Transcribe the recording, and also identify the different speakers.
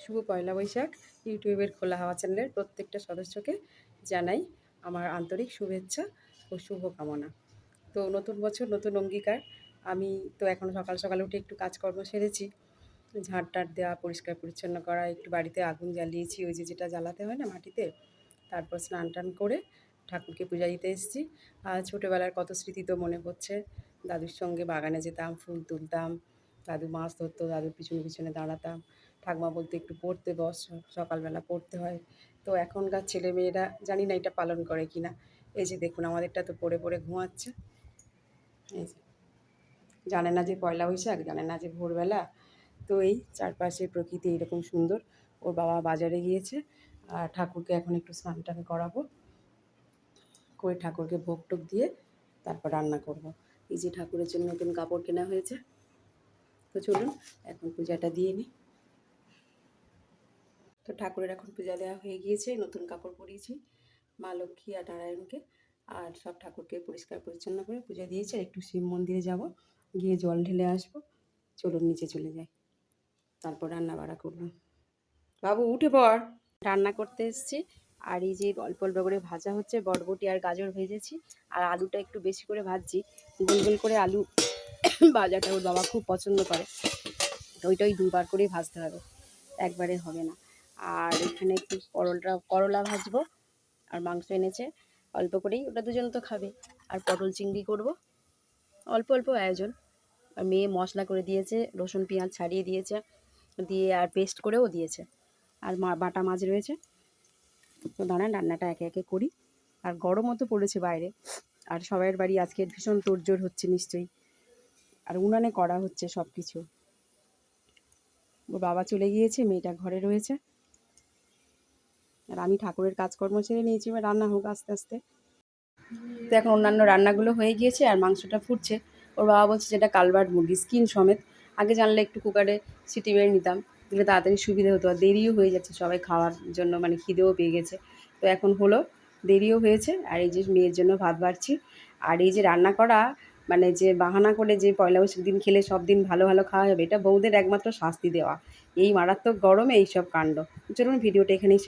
Speaker 1: শুভ পয়লা বৈশাখ। ইউটিউবের খোলা হাওয়া চ্যানেলের প্রত্যেকটা সদস্যকে জানাই আমার আন্তরিক শুভেচ্ছা ও শুভকামনা। তো নতুন বছর নতুন অঙ্গীকার। আমি তো এখন সকাল সকাল উঠে একটু কাজকর্ম সেরেছি, ঝাঁট টাট দেওয়া, পরিষ্কার পরিচ্ছন্ন করা, একটু বাড়িতে আগুন জ্বালিয়েছি, ওই যে যেটা জ্বালাতে হয় না মাটিতে। তারপর স্নান টান করে ঠাকুরকে পূজা দিতে এসেছি। আর ছোটোবেলার কত স্মৃতি তো মনে পড়ছে। দাদুর সঙ্গে বাগানে যেতাম, ফুল তুলতাম, দাদু মাছ ধরতো, দাদুর পিছনে পিছনে দাঁড়াতাম। ঠাকুমা বলতো একটু পড়তে বস, সকালবেলা পড়তে হয়। তো এখনকার ছেলেমেয়েরা জানি না এটা পালন করে কি না। এই যে দেখুন আমাদেরটা তো পড়ে পড়ে ঘুমাচ্ছে। এই যে জানে না যে পয়লা বৈশাখ, জানে না যে ভোরবেলা। তো এই চারপাশের প্রকৃতি এরকম সুন্দর। ওর বাবা বাজারে গিয়েছে, আর ঠাকুরকে এখন একটু স্নান টান করাবো, করে ঠাকুরকে ভোগ টোগ দিয়ে তারপর রান্না করব। এই যে ঠাকুরের জন্য নতুন কাপড় কেনা হয়েছে। তো চলুন এখন পূজাটা দিয়ে নিই। তো ঠাকুরের এখন পূজা দেওয়া হয়ে গিয়েছে, নতুন কাপড় পরিয়েছি মা লক্ষ্মী আর নারায়ণকে, আর সব ঠাকুরকে পরিষ্কার পরিচ্ছন্ন করে পূজা দিয়েছি। আর একটু শিব মন্দিরে যাব, গিয়ে জল ঢেলে আসবো। চলুন নিচে চলে যাই, তারপর রান্না বাড়া করবো। বাবু উঠে পড়। রান্না করতে এসেছি, আর এই যে অল্প অল্প করে ভাজা হচ্ছে, বরবটি আর গাজর ভেজেছি, আর আলুটা একটু বেশি করে ভাজছি। গোল গোল করে আলু ভাজাটা ওর বাবা খুব পছন্দ করে, তো ওইটাই দুবার করেই ভাজতে হবে, একবারে হবে না। আর এখানে একটু করলা ভাজবো, আর মাংস এনেছে অল্প করেই, ওটা দুজন তো খাবে। আর পটল চিংড়ি করব, অল্প অল্প আয়োজন। আর মেয়ে মশলা করে দিয়েছে, রসুন পেঁয়াজ ছাড়িয়ে দিয়েছে, দিয়ে আর পেস্ট করেও দিয়েছে। আর বাটা মাছ রয়েছে। তো দাঁড়ান রান্নাটা একে একে করি। আর গরমও তো পড়েছে বাইরে, আর সবাইয়ের বাড়ি আজকে ভীষণ তোড়জোড় হচ্ছে নিশ্চয়ই, আর উনানে করা হচ্ছে সব কিছু। ওর বাবা চলে গিয়েছে, মেয়েটা ঘরে রয়েছে, আর আমি ঠাকুরের কাজকর্ম ছেড়ে নিয়েছি। এবার রান্না হোক আস্তে আস্তে। তো এখন অন্যান্য রান্নাগুলো হয়ে গিয়েছে, আর মাংসটা ফুটছে। ওর বাবা বলছে যেটা কালবার্ড মুরগি, স্কিন সমেত। আগে জানলে একটু কুকারে সিটি মেরে নিতাম, দিলে তাড়াতাড়ি সুবিধে হতো, আর দেরিও হয়ে যাচ্ছে সবাই খাওয়ার জন্য, মানে খিদেও পেয়ে গেছে। তো এখন হলো, দেরিও হয়েছে। আর এই যে মেয়ের জন্য ভাত বাড়ছি। আর এই যে রান্না করা, মানে যে বাহানা করে যে পয়লা বৈশাখ দিন খেলে সব দিন ভালো ভালো খাওয়া যাবে, এটা বউদের একমাত্র শাস্তি দেওয়া। এই মারাত্মক গরমে এইসব কাণ্ড। চলুন ভিডিওটা এখানেই